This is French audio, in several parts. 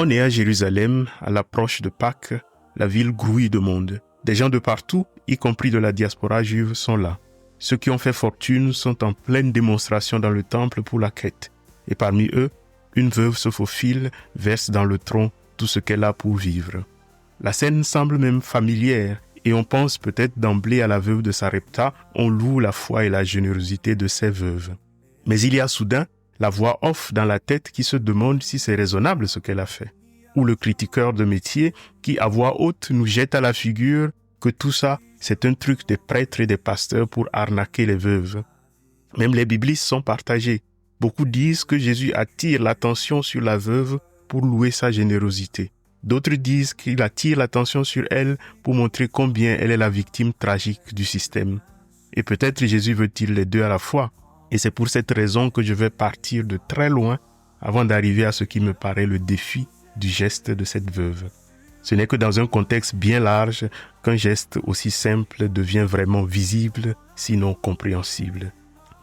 On est à Jérusalem, à l'approche de Pâques, la ville grouille de monde. Des gens de partout, y compris de la diaspora juive, sont là. Ceux qui ont fait fortune sont en pleine démonstration dans le temple pour la quête. Et parmi eux, une veuve se faufile, verse dans le tronc tout ce qu'elle a pour vivre. La scène semble même familière et on pense peut-être d'emblée à la veuve de Sarepta. On loue la foi et la générosité de ces veuves. Mais il y a soudain la voix off dans la tête qui se demande si c'est raisonnable ce qu'elle a fait. Ou le critiqueur de métier qui, à voix haute, nous jette à la figure que tout ça, c'est un truc des prêtres et des pasteurs pour arnaquer les veuves. Même les biblistes sont partagés. Beaucoup disent que Jésus attire l'attention sur la veuve pour louer sa générosité. D'autres disent qu'il attire l'attention sur elle pour montrer combien elle est la victime tragique du système. Et peut-être Jésus veut-il les deux à la fois. Et c'est pour cette raison que je vais partir de très loin avant d'arriver à ce qui me paraît le défi du geste de cette veuve. Ce n'est que dans un contexte bien large qu'un geste aussi simple devient vraiment visible, sinon compréhensible.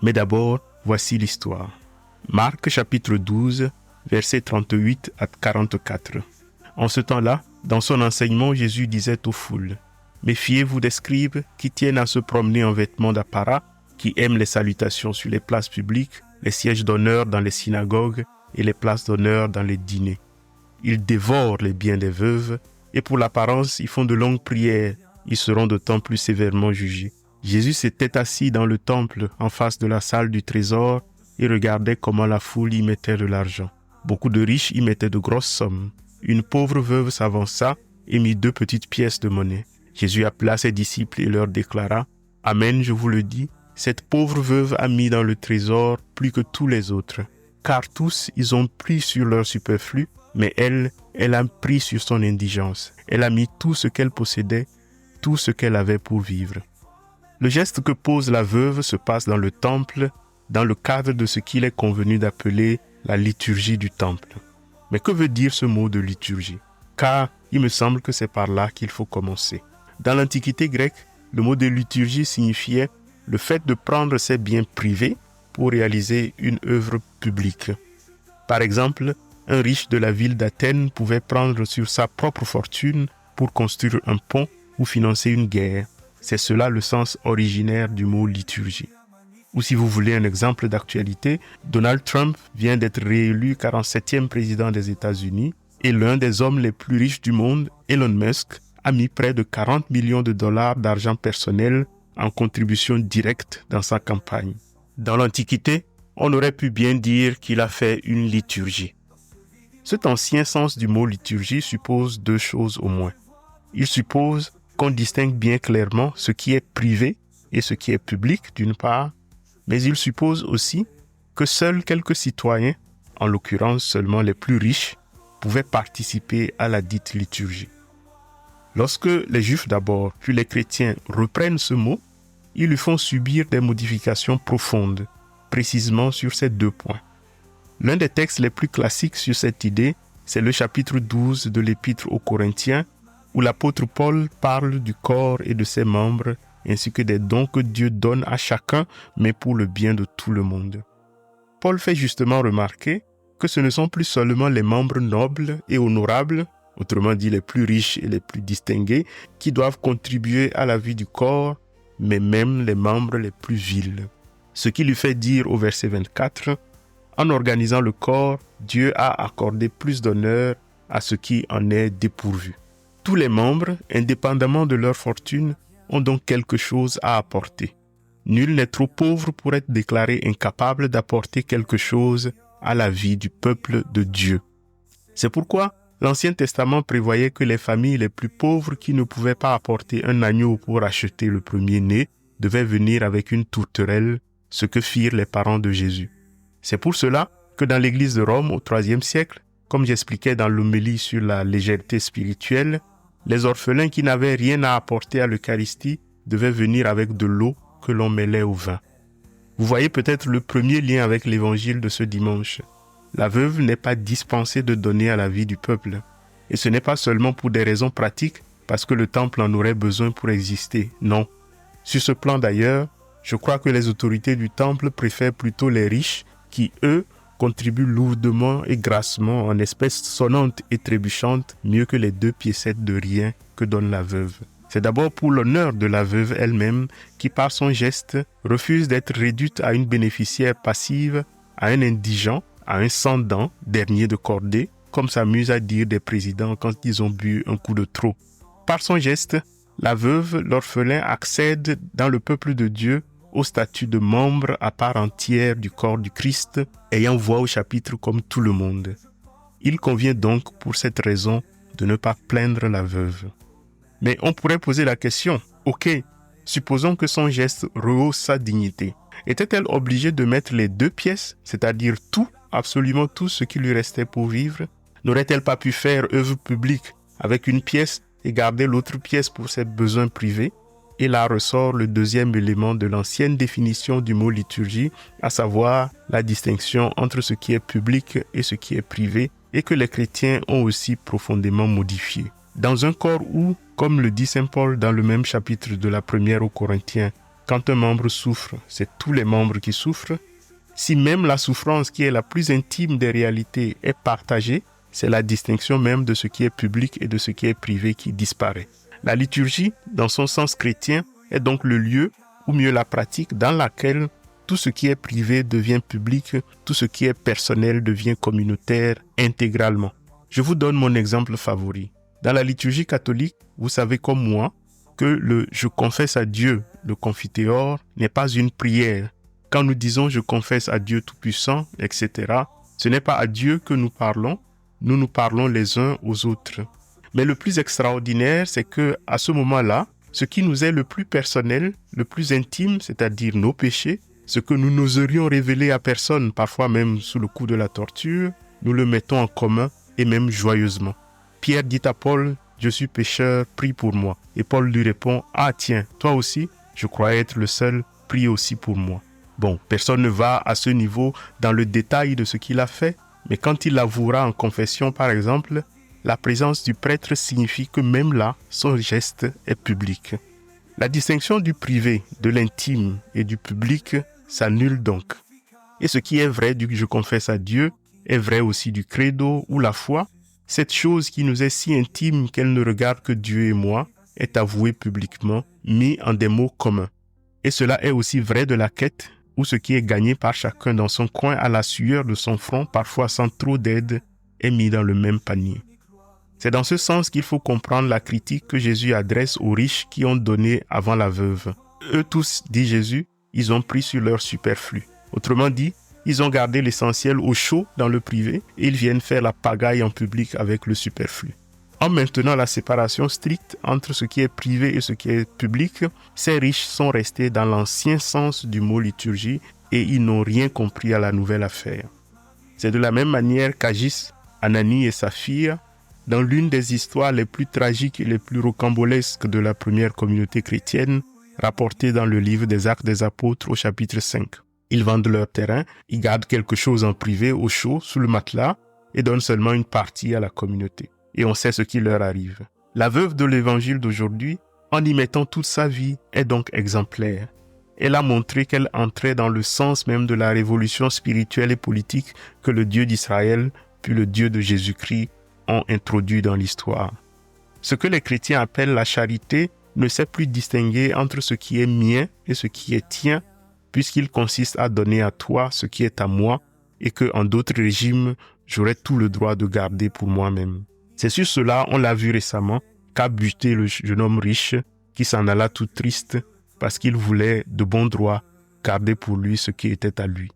Mais d'abord, voici l'histoire. Marc chapitre 12, versets 38 à 44. En ce temps-là, dans son enseignement, Jésus disait aux foules, « Méfiez-vous des scribes qui tiennent à se promener en vêtements d'apparat, qui aiment les salutations sur les places publiques, les sièges d'honneur dans les synagogues et les places d'honneur dans les dîners. Ils dévorent les biens des veuves et pour l'apparence, ils font de longues prières. Ils seront d'autant plus sévèrement jugés. » Jésus s'était assis dans le temple en face de la salle du trésor et regardait comment la foule y mettait de l'argent. Beaucoup de riches y mettaient de grosses sommes. Une pauvre veuve s'avança et mit 2 petites pièces de monnaie. Jésus appela ses disciples et leur déclara, « Amen, je vous le dis, cette pauvre veuve a mis dans le trésor plus que tous les autres. Car tous, ils ont pris sur leur superflu, mais elle a pris sur son indigence. Elle a mis tout ce qu'elle possédait, tout ce qu'elle avait pour vivre. » Le geste que pose la veuve se passe dans le temple, dans le cadre de ce qu'il est convenu d'appeler la liturgie du temple. Mais que veut dire ce mot de liturgie? Car il me semble que c'est par là qu'il faut commencer. Dans l'Antiquité grecque, le mot de liturgie signifiait le fait de prendre ses biens privés pour réaliser une œuvre publique. Par exemple, un riche de la ville d'Athènes pouvait prendre sur sa propre fortune pour construire un pont ou financer une guerre. C'est cela le sens originaire du mot liturgie. Ou si vous voulez un exemple d'actualité, Donald Trump vient d'être réélu 47e président des États-Unis et l'un des hommes les plus riches du monde, Elon Musk, a mis près de 40 millions de dollars d'argent personnel en contribution directe dans sa campagne. Dans l'Antiquité, on aurait pu bien dire qu'il a fait une liturgie. Cet ancien sens du mot liturgie suppose 2 choses au moins. Il suppose qu'on distingue bien clairement ce qui est privé et ce qui est public d'une part, mais il suppose aussi que seuls quelques citoyens, en l'occurrence seulement les plus riches, pouvaient participer à la dite liturgie. Lorsque les Juifs d'abord, puis les chrétiens reprennent ce mot, ils lui font subir des modifications profondes, précisément sur ces 2 points. L'un des textes les plus classiques sur cette idée, c'est le chapitre 12 de l'Épître aux Corinthiens, où l'apôtre Paul parle du corps et de ses membres, ainsi que des dons que Dieu donne à chacun, mais pour le bien de tout le monde. Paul fait justement remarquer que ce ne sont plus seulement les membres nobles et honorables, autrement dit les plus riches et les plus distingués, qui doivent contribuer à la vie du corps, mais même les membres les plus vils. Ce qui lui fait dire au verset 24, « En organisant le corps, Dieu a accordé plus d'honneur à ce qui en est dépourvu. » Tous les membres, indépendamment de leur fortune, ont donc quelque chose à apporter. Nul n'est trop pauvre pour être déclaré incapable d'apporter quelque chose à la vie du peuple de Dieu. C'est pourquoi l'Ancien Testament prévoyait que les familles les plus pauvres qui ne pouvaient pas apporter un agneau pour acheter le premier-né devaient venir avec une tourterelle, ce que firent les parents de Jésus. C'est pour cela que dans l'Église de Rome au IIIe siècle, comme j'expliquais dans l'homélie sur la légèreté spirituelle, les orphelins qui n'avaient rien à apporter à l'Eucharistie devaient venir avec de l'eau que l'on mêlait au vin. Vous voyez peut-être le premier lien avec l'évangile de ce dimanche. La veuve n'est pas dispensée de donner à la vie du peuple. Et ce n'est pas seulement pour des raisons pratiques, parce que le temple en aurait besoin pour exister. Non. Sur ce plan d'ailleurs, je crois que les autorités du temple préfèrent plutôt les riches qui, eux, contribue lourdement et grassement en espèces sonnantes et trébuchantes, mieux que les 2 piécettes de rien que donne la veuve. C'est d'abord pour l'honneur de la veuve elle-même qui, par son geste, refuse d'être réduite à une bénéficiaire passive, à un indigent, à un sans-dents, dernier de cordée, comme s'amusent à dire des présidents quand ils ont bu un coup de trop. Par son geste, la veuve, l'orphelin, accède dans le peuple de Dieu au statut de membre à part entière du corps du Christ, ayant voix au chapitre comme tout le monde. Il convient donc, pour cette raison, de ne pas plaindre la veuve. Mais on pourrait poser la question, ok, supposons que son geste rehausse sa dignité. Était-elle obligée de mettre les 2 pièces, c'est-à-dire tout, absolument tout ce qui lui restait pour vivre? N'aurait-elle pas pu faire œuvre publique avec une pièce et garder l'autre pièce pour ses besoins privés? Et là ressort le 2e élément de l'ancienne définition du mot liturgie, à savoir la distinction entre ce qui est public et ce qui est privé, et que les chrétiens ont aussi profondément modifié. Dans un corps où, comme le dit saint Paul dans le même chapitre de la 1 aux Corinthiens, quand un membre souffre, c'est tous les membres qui souffrent, si même la souffrance qui est la plus intime des réalités est partagée, c'est la distinction même de ce qui est public et de ce qui est privé qui disparaît. La liturgie, dans son sens chrétien, est donc le lieu, ou mieux la pratique, dans laquelle tout ce qui est privé devient public, tout ce qui est personnel devient communautaire intégralement. Je vous donne mon exemple favori. Dans la liturgie catholique, vous savez comme moi que le « je confesse à Dieu », le confiteor, n'est pas une prière. Quand nous disons « je confesse à Dieu Tout-Puissant », etc., ce n'est pas à Dieu que nous parlons les uns aux autres. Mais le plus extraordinaire, c'est que à ce moment-là, ce qui nous est le plus personnel, le plus intime, c'est-à-dire nos péchés, ce que nous n'oserions révéler à personne, parfois même sous le coup de la torture, nous le mettons en commun et même joyeusement. Pierre dit à Paul, « Je suis pécheur, prie pour moi. » Et Paul lui répond, « Ah tiens, toi aussi, je croyais être le seul, prie aussi pour moi. » Bon, personne ne va à ce niveau dans le détail de ce qu'il a fait, mais quand il avouera en confession, par exemple, la présence du prêtre signifie que même là, son geste est public. La distinction du privé, de l'intime et du public s'annule donc. Et ce qui est vrai du « je confesse à Dieu » est vrai aussi du credo ou la foi. Cette chose qui nous est si intime qu'elle ne regarde que Dieu et moi est avouée publiquement, mis en des mots communs. Et cela est aussi vrai de la quête, où ce qui est gagné par chacun dans son coin à la sueur de son front, parfois sans trop d'aide, est mis dans le même panier. C'est dans ce sens qu'il faut comprendre la critique que Jésus adresse aux riches qui ont donné avant la veuve. Eux tous, dit Jésus, ils ont pris sur leur superflu. Autrement dit, ils ont gardé l'essentiel au chaud dans le privé et ils viennent faire la pagaille en public avec le superflu. En maintenant la séparation stricte entre ce qui est privé et ce qui est public, ces riches sont restés dans l'ancien sens du mot liturgie et ils n'ont rien compris à la nouvelle affaire. C'est de la même manière qu'agissent Ananie et Saphir dans l'une des histoires les plus tragiques et les plus rocambolesques de la première communauté chrétienne, rapportée dans le livre des Actes des Apôtres au chapitre 5. Ils vendent leur terrain, ils gardent quelque chose en privé au chaud, sous le matelas, et donnent seulement une partie à la communauté. Et on sait ce qui leur arrive. La veuve de l'évangile d'aujourd'hui, en y mettant toute sa vie, est donc exemplaire. Elle a montré qu'elle entrait dans le sens même de la révolution spirituelle et politique que le Dieu d'Israël, puis le Dieu de Jésus-Christ, ont introduit dans l'histoire. Ce que les chrétiens appellent la charité ne sait plus distinguer entre ce qui est mien et ce qui est tien, puisqu'il consiste à donner à toi ce qui est à moi et que, en d'autres régimes, j'aurais tout le droit de garder pour moi-même. C'est sur cela, on l'a vu récemment, qu'a buté le jeune homme riche qui s'en alla tout triste parce qu'il voulait de bon droit garder pour lui ce qui était à lui.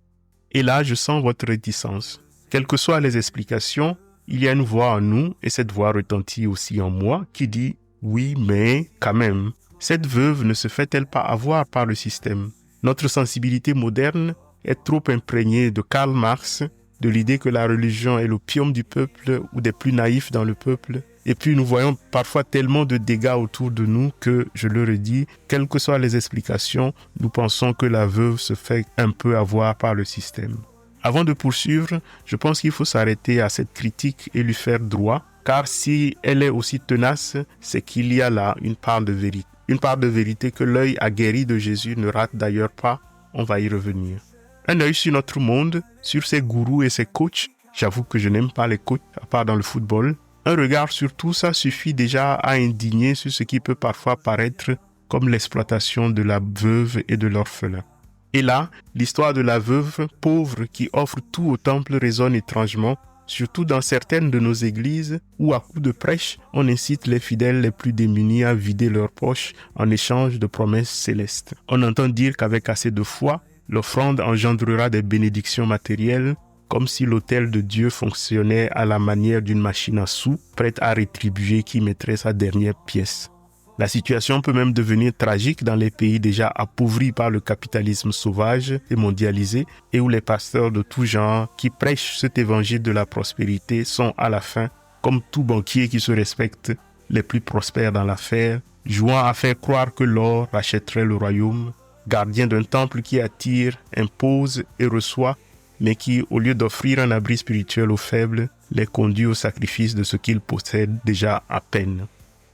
Et là, je sens votre réticence. Quelles que soient les explications, il y a une voix en nous, et cette voix retentit aussi en moi, qui dit « Oui, mais quand même, cette veuve ne se fait-elle pas avoir par le système ?» Notre sensibilité moderne est trop imprégnée de Karl Marx, de l'idée que la religion est l'opium du peuple ou des plus naïfs dans le peuple. Et puis nous voyons parfois tellement de dégâts autour de nous que, je le redis, quelles que soient les explications, nous pensons que la veuve se fait un peu avoir par le système. Avant de poursuivre, je pense qu'il faut s'arrêter à cette critique et lui faire droit, car si elle est aussi tenace, c'est qu'il y a là une part de vérité. Une part de vérité que l'œil aguerri de Jésus ne rate d'ailleurs pas, on va y revenir. Un œil sur notre monde, sur ses gourous et ses coachs. J'avoue que je n'aime pas les coachs, à part dans le football. Un regard sur tout ça suffit déjà à indigner sur ce qui peut parfois paraître comme l'exploitation de la veuve et de l'orphelin. Et là, l'histoire de la veuve pauvre qui offre tout au temple résonne étrangement, surtout dans certaines de nos églises où à coups de prêche, on incite les fidèles les plus démunis à vider leurs poches en échange de promesses célestes. On entend dire qu'avec assez de foi, l'offrande engendrera des bénédictions matérielles, comme si l'autel de Dieu fonctionnait à la manière d'une machine à sous, prête à rétribuer qui mettrait sa dernière pièce. La situation peut même devenir tragique dans les pays déjà appauvris par le capitalisme sauvage et mondialisé et où les pasteurs de tout genre qui prêchent cet évangile de la prospérité sont à la fin, comme tout banquier qui se respecte, les plus prospères dans l'affaire, jouant à faire croire que l'or rachèterait le royaume, gardien d'un temple qui attire, impose et reçoit, mais qui, au lieu d'offrir un abri spirituel aux faibles, les conduit au sacrifice de ce qu'ils possèdent déjà à peine.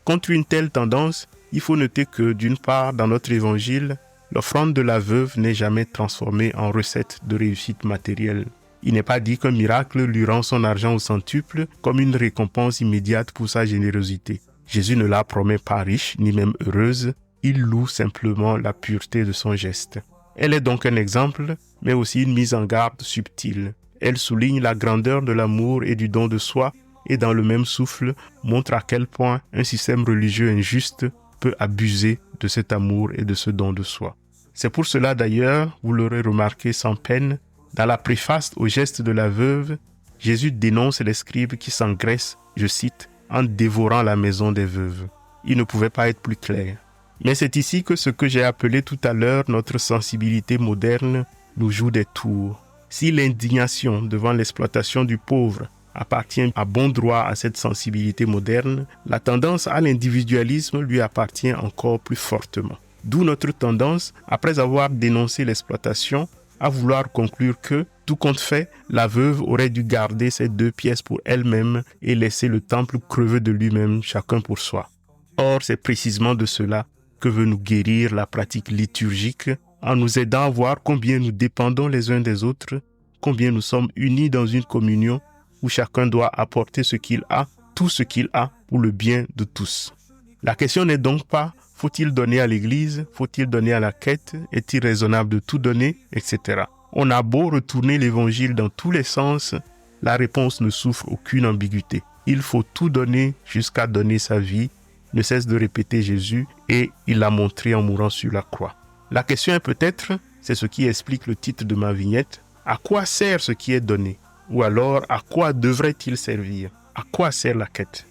Contre une telle tendance, il faut noter que, d'une part, dans notre évangile, l'offrande de la veuve n'est jamais transformée en recette de réussite matérielle. Il n'est pas dit qu'un miracle lui rend son argent au centuple comme une récompense immédiate pour sa générosité. Jésus ne la promet pas riche, ni même heureuse, il loue simplement la pureté de son geste. Elle est donc un exemple, mais aussi une mise en garde subtile. Elle souligne la grandeur de l'amour et du don de soi, et dans le même souffle montre à quel point un système religieux injuste peut abuser de cet amour et de ce don de soi. C'est pour cela d'ailleurs, vous l'aurez remarqué sans peine, dans la préface au geste de la veuve, Jésus dénonce les scribes qui s'engraissent, je cite, en dévorant la maison des veuves. Il ne pouvait pas être plus clair. Mais c'est ici que ce que j'ai appelé tout à l'heure notre sensibilité moderne nous joue des tours. Si l'indignation devant l'exploitation du pauvre appartient à bon droit à cette sensibilité moderne, la tendance à l'individualisme lui appartient encore plus fortement. D'où notre tendance, après avoir dénoncé l'exploitation, à vouloir conclure que, tout compte fait, la veuve aurait dû garder ses 2 pièces pour elle-même et laisser le temple crever de lui-même, chacun pour soi. Or, c'est précisément de cela que veut nous guérir la pratique liturgique, en nous aidant à voir combien nous dépendons les uns des autres, combien nous sommes unis dans une communion où chacun doit apporter ce qu'il a, tout ce qu'il a, pour le bien de tous. La question n'est donc pas « faut-il donner à l'Église ? Faut-il donner à la quête ? Est-il raisonnable de tout donner ? Etc. » On a beau retourner l'Évangile dans tous les sens, la réponse ne souffre aucune ambiguïté. Il faut tout donner jusqu'à donner sa vie, ne cesse de répéter Jésus, et il l'a montré en mourant sur la croix. La question est peut-être, c'est ce qui explique le titre de ma vignette, à quoi sert ce qui est donné ? Ou alors, à quoi devrait-il servir ? À quoi sert la quête ?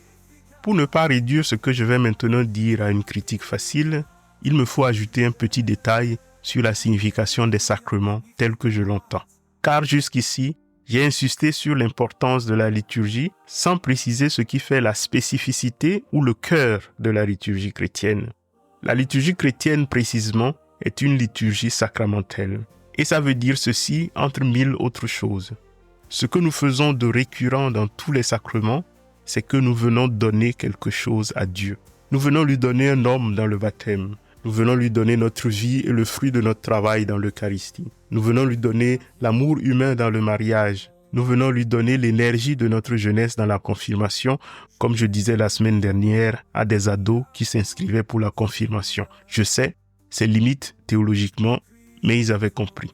Pour ne pas réduire ce que je vais maintenant dire à une critique facile, il me faut ajouter un petit détail sur la signification des sacrements tels que je l'entends. Car jusqu'ici, j'ai insisté sur l'importance de la liturgie sans préciser ce qui fait la spécificité ou le cœur de la liturgie chrétienne. La liturgie chrétienne, précisément, est une liturgie sacramentelle. Et ça veut dire ceci entre 1000 autres choses. Ce que nous faisons de récurrent dans tous les sacrements, c'est que nous venons donner quelque chose à Dieu. Nous venons lui donner un homme dans le baptême. Nous venons lui donner notre vie et le fruit de notre travail dans l'Eucharistie. Nous venons lui donner l'amour humain dans le mariage. Nous venons lui donner l'énergie de notre jeunesse dans la confirmation, comme je disais la semaine dernière à des ados qui s'inscrivaient pour la confirmation. Je sais, c'est limite théologiquement, mais ils avaient compris.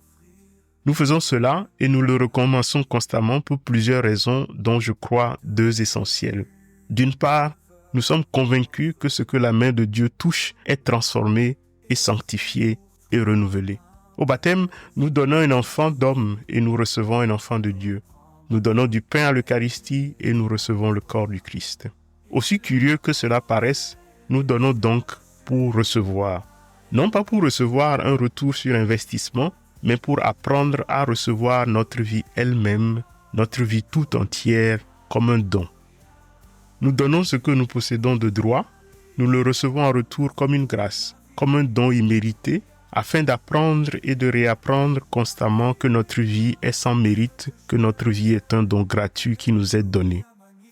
Nous faisons cela et nous le recommençons constamment pour plusieurs raisons dont je crois 2 essentielles. D'une part, nous sommes convaincus que ce que la main de Dieu touche est transformé et sanctifié et renouvelé. Au baptême, nous donnons un enfant d'homme et nous recevons un enfant de Dieu. Nous donnons du pain à l'Eucharistie et nous recevons le corps du Christ. Aussi curieux que cela paraisse, nous donnons donc pour recevoir. Non pas pour recevoir un retour sur investissement, mais pour apprendre à recevoir notre vie elle-même, notre vie tout entière, comme un don. Nous donnons ce que nous possédons de droit, nous le recevons en retour comme une grâce, comme un don immérité, afin d'apprendre et de réapprendre constamment que notre vie est sans mérite, que notre vie est un don gratuit qui nous est donné.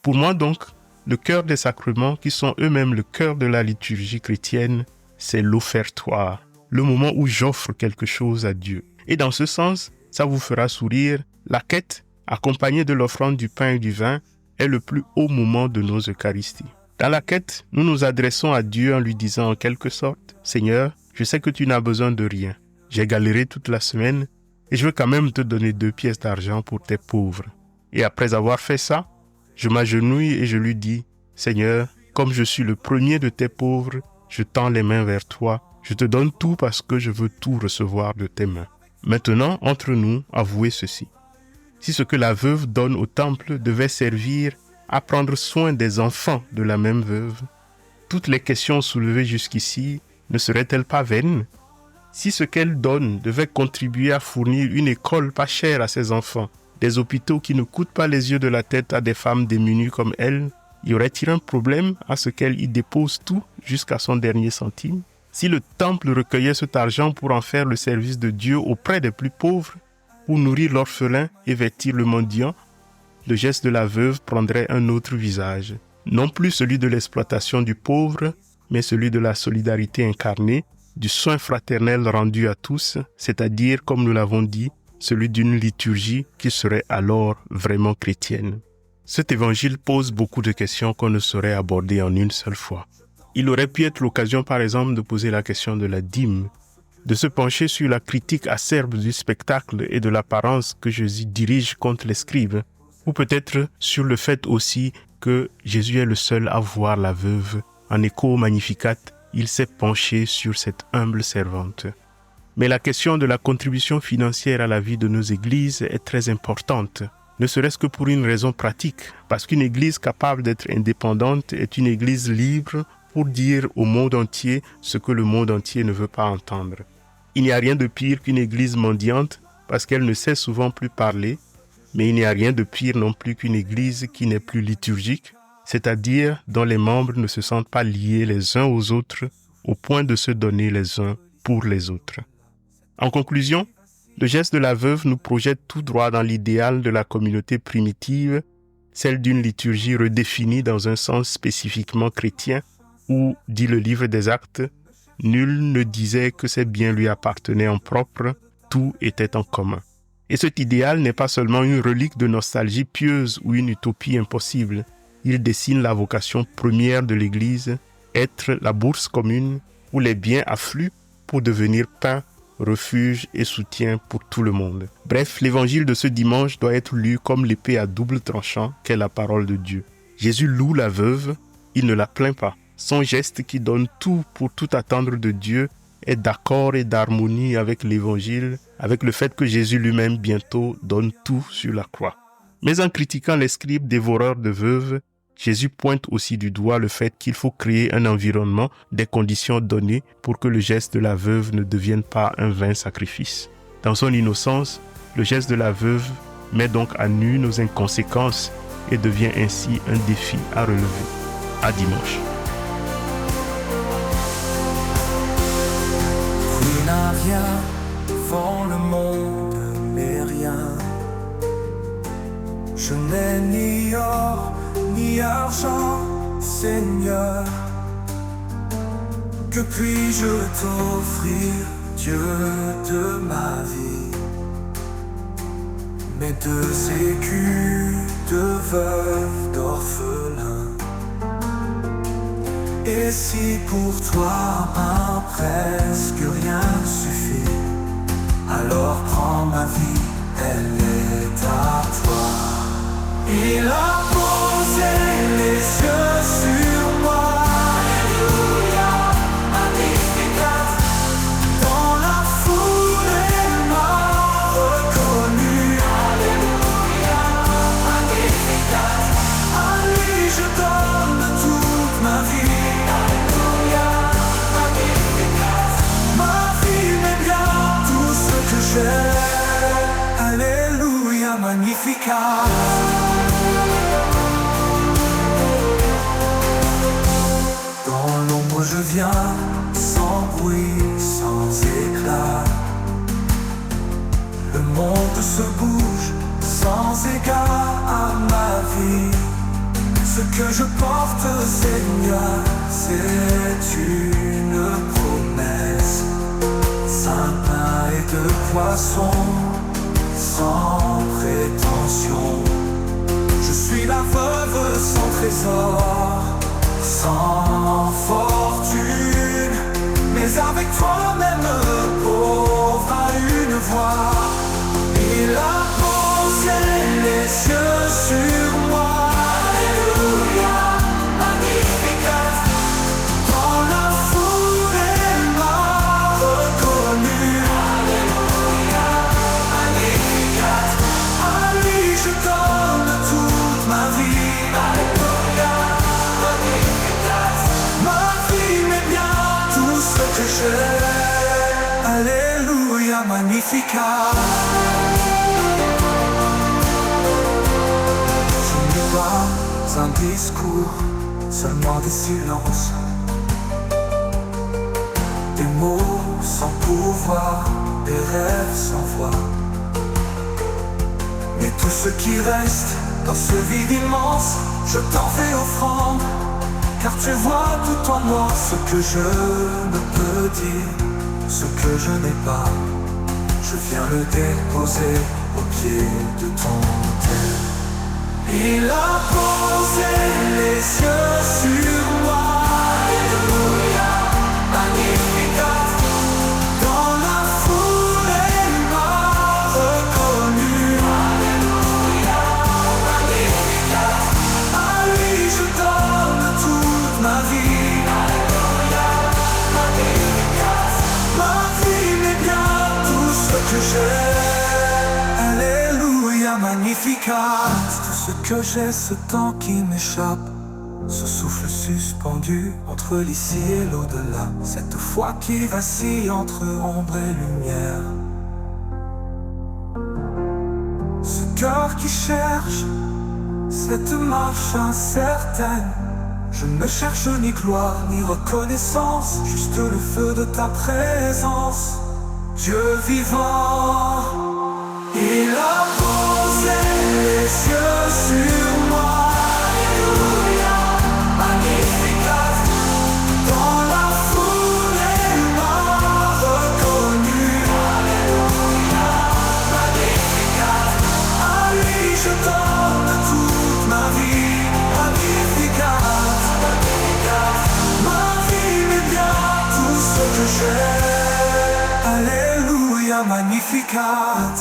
Pour moi donc, le cœur des sacrements, qui sont eux-mêmes le cœur de la liturgie chrétienne, c'est l'offertoire, le moment où j'offre quelque chose à Dieu. Et dans ce sens, ça vous fera sourire. La quête, accompagnée de l'offrande du pain et du vin, est le plus haut moment de nos Eucharisties. Dans la quête, nous nous adressons à Dieu en lui disant en quelque sorte, « Seigneur, je sais que tu n'as besoin de rien. J'ai galéré toute la semaine et je veux quand même te donner 2 pièces d'argent pour tes pauvres. » Et après avoir fait ça, je m'agenouille et je lui dis, « Seigneur, comme je suis le premier de tes pauvres, je tends les mains vers toi. Je te donne tout parce que je veux tout recevoir de tes mains. Maintenant, entre nous, avouez ceci. Si ce que la veuve donne au temple devait servir à prendre soin des enfants de la même veuve, toutes les questions soulevées jusqu'ici ne seraient-elles pas vaines? Si ce qu'elle donne devait contribuer à fournir une école pas chère à ses enfants, des hôpitaux qui ne coûtent pas les yeux de la tête à des femmes démunies comme elle, y aurait-il un problème à ce qu'elle y dépose tout jusqu'à son dernier centime? Si le temple recueillait cet argent pour en faire le service de Dieu auprès des plus pauvres, pour nourrir l'orphelin et vêtir le mendiant, le geste de la veuve prendrait un autre visage. Non plus celui de l'exploitation du pauvre, mais celui de la solidarité incarnée, du soin fraternel rendu à tous, c'est-à-dire, comme nous l'avons dit, celui d'une liturgie qui serait alors vraiment chrétienne. Cet évangile pose beaucoup de questions qu'on ne saurait aborder en une seule fois. Il aurait pu être l'occasion, par exemple, de poser la question de la dîme, de se pencher sur la critique acerbe du spectacle et de l'apparence que Jésus dirige contre les scribes, ou peut-être sur le fait aussi que Jésus est le seul à voir la veuve. En écho au Magnificat, il s'est penché sur cette humble servante. Mais la question de la contribution financière à la vie de nos églises est très importante, ne serait-ce que pour une raison pratique, parce qu'une église capable d'être indépendante est une église libre pour dire au monde entier ce que le monde entier ne veut pas entendre. Il n'y a rien de pire qu'une église mendiante parce qu'elle ne sait souvent plus parler, mais il n'y a rien de pire non plus qu'une église qui n'est plus liturgique, c'est-à-dire dont les membres ne se sentent pas liés les uns aux autres au point de se donner les uns pour les autres. En conclusion, le geste de la veuve nous projette tout droit dans l'idéal de la communauté primitive, celle d'une liturgie redéfinie dans un sens spécifiquement chrétien, où, dit le livre des Actes, nul ne disait que ses biens lui appartenaient en propre, tout était en commun. Et cet idéal n'est pas seulement une relique de nostalgie pieuse ou une utopie impossible. Il dessine la vocation première de l'Église, être la bourse commune où les biens affluent pour devenir pain, refuge et soutien pour tout le monde. Bref, l'évangile de ce dimanche doit être lu comme l'épée à double tranchant qu'est la parole de Dieu. Jésus loue la veuve, il ne la plaint pas. Son geste qui donne tout pour tout attendre de Dieu est d'accord et d'harmonie avec l'évangile, avec le fait que Jésus lui-même bientôt donne tout sur la croix. Mais en critiquant les scribes dévoreurs de veuves, Jésus pointe aussi du doigt le fait qu'il faut créer un environnement, des conditions données pour que le geste de la veuve ne devienne pas un vain sacrifice. Dans son innocence, le geste de la veuve met donc à nu nos inconséquences et devient ainsi un défi à relever. À dimanche. Tu n'as rien devant le monde, mais rien. Je n'ai ni or, ni argent, Seigneur. Que puis-je t'offrir, Dieu de ma vie? Mes 2 écus de veuve, d'orphelin. Et si pour toi un presque rien suffit, alors prends ma vie, elle est à toi. Il a posé les yeux sur moi. Alléluia, Magnificat. Dans la foule elle m'a reconnu. Alléluia, Magnificat. À lui je donne toute ma vie. Alléluia, Magnificat. Ma vie m'est bien tout ce que j'ai. Alléluia, Magnificat. Je viens sans bruit, sans éclat. Le monde se bouge sans égard à ma vie. Ce que je porte, Seigneur, c'est une promesse. 5 pains et 2 poissons, sans prétention. Je suis la veuve sans trésor, sans fortune, mais avec toi même pauvre à une voix. Il a posé les yeux sur moi. Alléluia, Magnificat. Dans la foule elle m'a reconnu. Alléluia, Magnificat. À lui je donne toute ma vie. Alléluia, Magnificat. Ma vie, mes biens, tout ce que j'ai. Alléluia, Magnificat. Un discours, seulement des silences, des mots sans pouvoir, des rêves sans voix. Mais tout ce qui reste dans ce vide immense, je t'en fais offrande, car tu vois tout en moi ce que je ne peux dire, ce que je n'ai pas. Je viens le déposer au pied de ton autel. Il a posé les yeux sur moi. Alléluia, Magnificat. Dans la foule il m'a reconnu. Alléluia, Magnificat. À lui je donne toute ma vie. Alléluia, Magnificat. Ma vie, mes biens, tout ce que j'ai. Alléluia, Magnificat. Ce que j'ai, ce temps qui m'échappe, ce souffle suspendu entre l'ici et l'au-delà, cette foi qui vacille entre ombre et lumière, ce cœur qui cherche, cette marche incertaine. Je ne cherche ni gloire ni reconnaissance, juste le feu de ta présence. Dieu vivant, il a posé les yeux sur moi. Alléluia, Magnificat. Dans la foule il m'a reconnu. Alléluia, Magnificat. À lui je donne toute ma vie. Magnificat, Magnificat. Ma vie, mes biens, tout ce que j'ai. Alléluia, Magnificat.